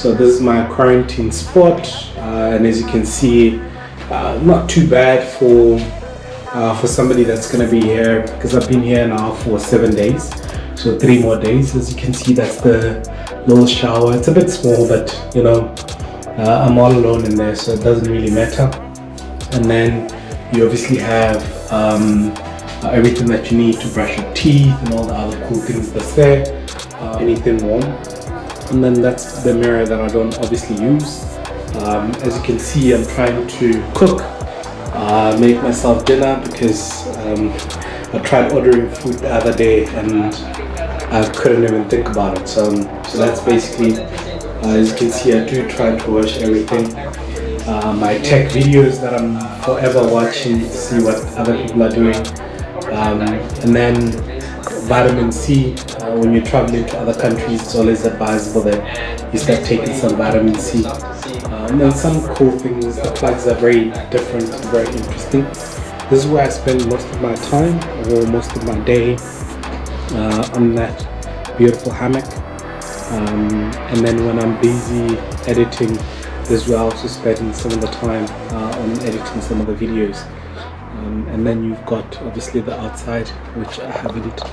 So this is my quarantine spot, and as you can see, not too bad for somebody that's going to be here, because I've been here now for 7 days, so 3 more days. As you can see, that's the little shower. It's a bit small, but you know, I'm all alone in there, so it doesn't really matter. And then you obviously have everything that you need to brush your teeth and all the other cool things that's there, anything warm. And then that's the mirror that I don't obviously use. As you can see, I'm trying to cook, make myself dinner, because I tried ordering food the other day and I couldn't even think about it. So that's basically, as you can see, I do try to watch everything. My tech videos that I'm forever watching to see what other people are doing. And then vitamin C, when you're traveling to other countries, it's always advisable that you start taking some vitamin C. And then some cool things, the plugs are very different and very interesting. This is where I spend most of my time, or most of my day, on that beautiful hammock. And then when I'm busy editing, this is where I also spend some of the time on editing some of the videos. And then you've got obviously the outside, which I haven't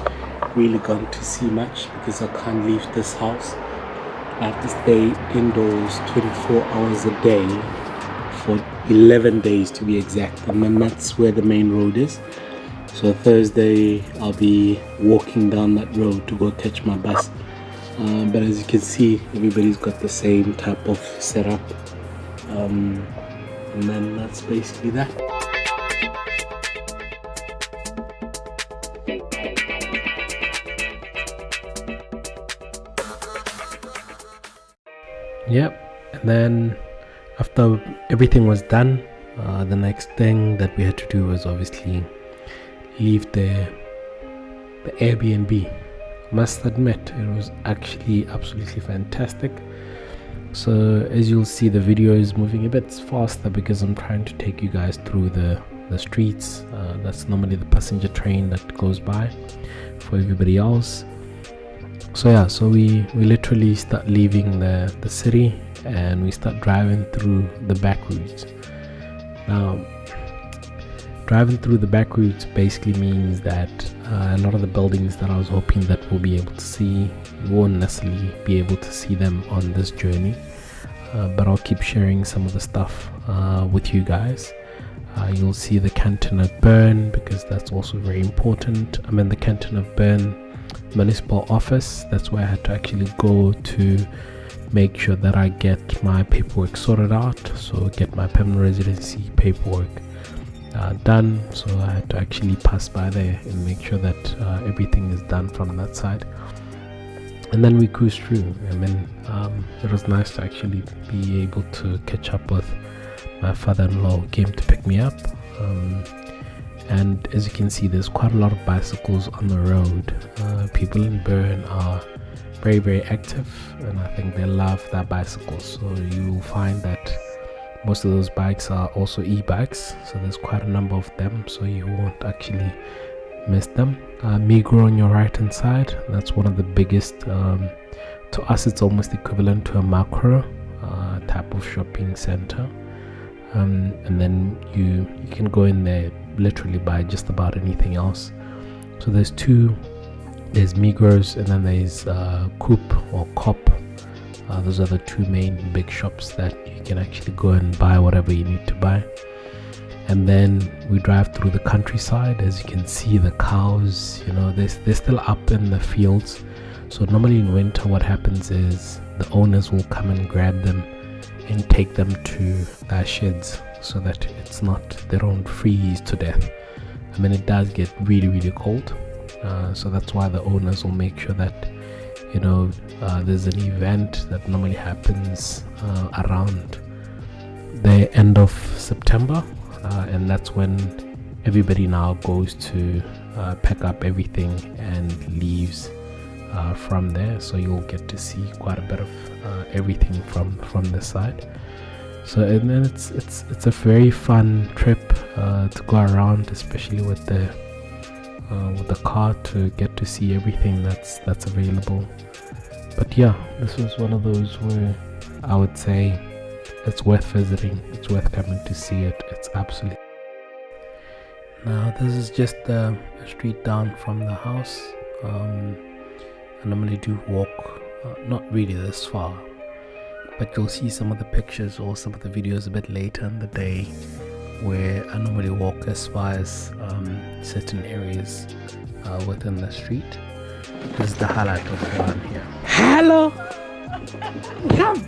really gone to see much because I can't leave this house. I have to stay indoors 24 hours a day for 11 days to be exact, and then that's where the main road is. So Thursday I'll be walking down that road to go catch my bus. But as you can see, everybody's got the same type of setup, and then that's basically that. Yep, and then after everything was done, the next thing that we had to do was obviously leave the Airbnb. Must admit, it was actually absolutely fantastic. So as you'll see, the video is moving a bit faster because I'm trying to take you guys through the streets. That's normally the passenger train that goes by for everybody else. So yeah, so we literally start leaving the city and we start driving through the back routes. Now, driving through the back routes basically means that a lot of the buildings that I was hoping that we'll be able to see, you won't necessarily be able to see them on this journey, but I'll keep sharing some of the stuff with you guys. You'll see the canton of Bern, because that's also very important. I'm in the canton of Bern municipal office. That's where I had to actually go to make sure that I get my paperwork sorted out, so get my permanent residency paperwork done. So I had to actually pass by there and make sure that everything is done from that side, and then we cruised through. I mean, it was nice to actually be able to catch up with my father-in-law who came to pick me up. And as you can see, there's quite a lot of bicycles on the road. People in Bern are very, very active, and I think they love their bicycles. So you will find that most of those bikes are also e-bikes, so there's quite a number of them, so you won't actually miss them. Migros on your right hand side, that's one of the biggest, to us it's almost equivalent to a macro type of shopping center. And then you can go in there, literally buy just about anything else. So there's Migros, and then there's Coop or Coop. Those are the two main big shops that you can actually go and buy whatever you need to buy. And then we drive through the countryside. As you can see, the cows, you know, they're still up in the fields. So normally in winter what happens is the owners will come and grab them and take them to their sheds, so that they don't freeze to death. I mean, it does get really, really cold, so that's why the owners will make sure that, you know, there's an event that normally happens around the end of September, and that's when everybody now goes to pack up everything and leaves from there. So you'll get to see quite a bit of everything from this side. So, and then it's a very fun trip to go around, especially with the car, to get to see everything that's available. But yeah, this was one of those where I would say it's worth visiting, it's worth coming to see it. It's absolutely. Now this is just a street down from the house. I normally do walk, not really this far, but you'll see some of the pictures or some of the videos a bit later in the day where I normally walk as far as certain areas within the street. This is the highlight of why I'm here. Hello! Come!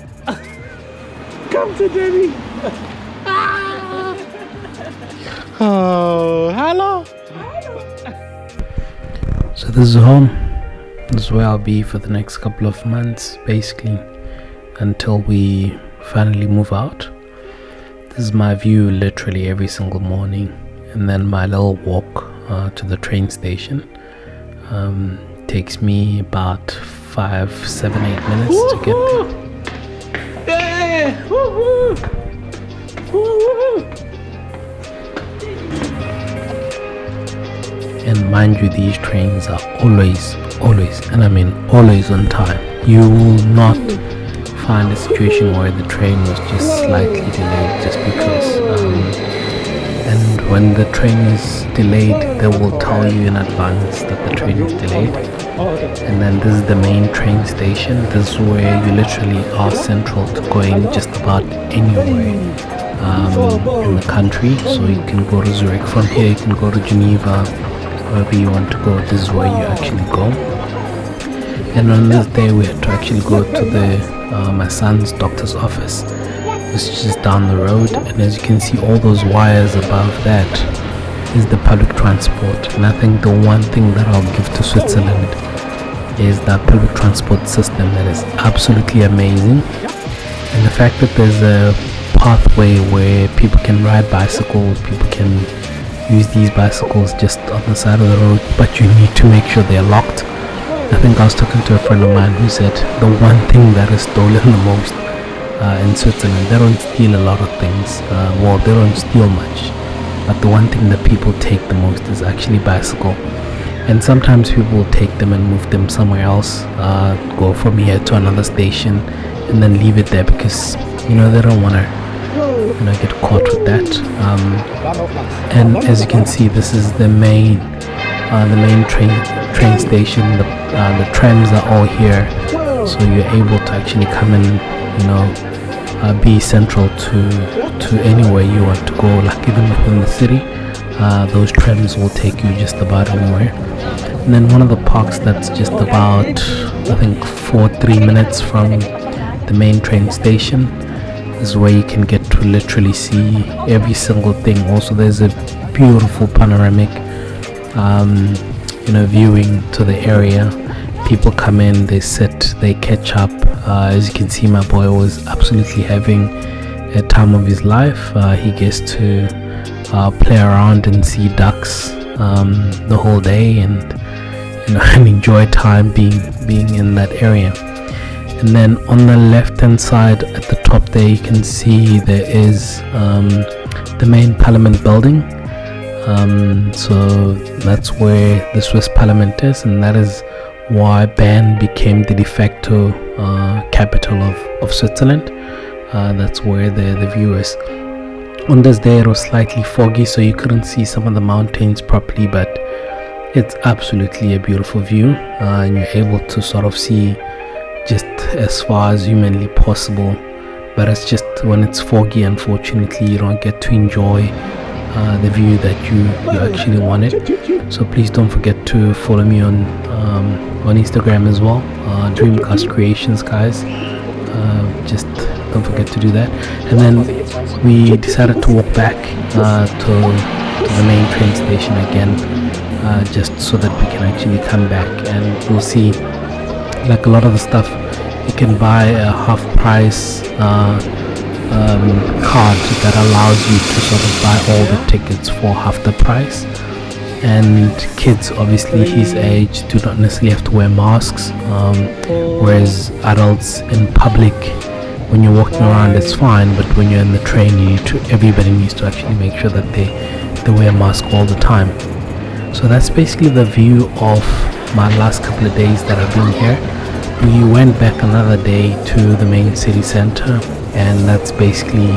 Come to Debbie! Oh, hello! So this is home. This is where I'll be for the next couple of months, basically, until we finally move out. This is my view literally every single morning, and then my little walk to the train station takes me about 5, 7, 8 minutes to get there. Yeah. Woo-hoo. Woo-hoo. And mind you, these trains are always, and I mean always on time. You will not find a situation where the train was just slightly delayed just because and when the train is delayed, they will tell you in advance that the train is delayed. And then this is the main train station. This is where you literally are central to going just about anywhere in the country. So you can go to Zurich from here, you can go to Geneva, wherever you want to go. This is where you actually go. And on this day we had to actually go to my son's doctor's office, which is just down the road. And as you can see, all those wires above that is the public transport. And I think the one thing that I'll give to Switzerland is that public transport system that is absolutely amazing. And the fact that there's a pathway where people can ride bicycles, people can use these bicycles just on the side of the road, but you need to make sure they're locked. I think I was talking to a friend of mine who said the one thing that is stolen the most in Switzerland, they don't steal a lot of things, well, they don't steal much, but the one thing that people take the most is actually bicycle. And sometimes people will take them and move them somewhere else, go from here to another station and then leave it there because they don't want to get caught with that. And as you can see, this is the main train station. The trams are all here, so you're able to actually come and be central to anywhere you want to go. Like even within the city, those trams will take you just about anywhere. And then one of the parks that's just about, I think, 3 minutes from the main train station is where you can get to literally see every single thing. Also, there's a beautiful panoramic viewing to the area. People come in, they sit, they catch up. As you can see, my boy was absolutely having a time of his life. He gets to play around and see ducks the whole day, and and enjoy time being in that area. And then on the left hand side at the top there, you can see there is the main parliament building. So that's where the Swiss parliament is, and that is why Bern became the de facto capital of Switzerland. That's where the view is. On this day it was slightly foggy, so you couldn't see some of the mountains properly, but it's absolutely a beautiful view, and you're able to sort of see just as far as humanly possible. But it's just when it's foggy, unfortunately, you don't get to enjoy the view that you actually wanted. So please don't forget to follow me on Instagram as well, Dreamcast Creations, guys. Just don't forget to do that. And then we decided to walk back to the main train station again, just so that we can actually come back, and we'll see, like a lot of the stuff you can buy a half price card that allows you to sort of buy all the tickets for half the price. And kids, obviously his age, do not necessarily have to wear masks, whereas adults in public, when you're walking around, it's fine, but when you're in the train, everybody needs to actually make sure that they wear a mask all the time. So that's basically the view of my last couple of days that I've been here. we went back another day to the main city center, and that's basically,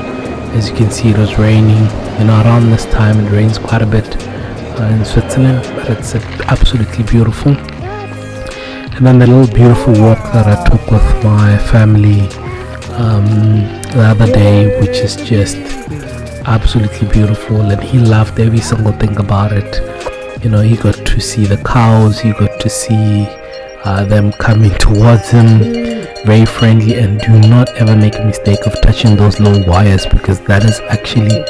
as you can see, it was raining. Around this time it rains quite a bit in Switzerland, but it's absolutely beautiful. And then the little beautiful walk that I took with my family the other day, which is just absolutely beautiful, and he loved every single thing about it. He got to see the cows, he got to see them coming towards him, very friendly. And do not ever make a mistake of touching those little wires, because that is actually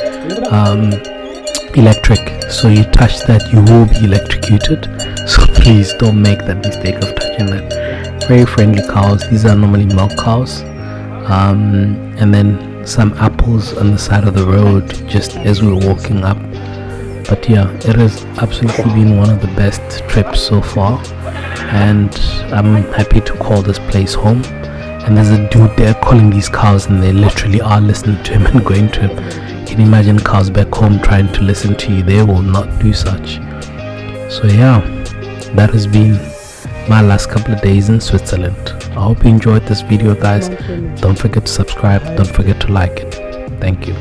electric. So you touch that, you will be electrocuted. So please don't make that mistake of touching that. Very friendly cows. These are normally milk cows. And then some apples on the side of the road just as we were walking up. But yeah, it has absolutely been one of the best trips so far, and I'm happy to call this place home. And there's a dude there calling these cows, and they literally are listening to him and going to him. Can you imagine cows back home trying to listen to you? They will not do such. So yeah, that has been my last couple of days in Switzerland. I hope you enjoyed this video, guys. Don't forget to subscribe, don't forget to like it. Thank you.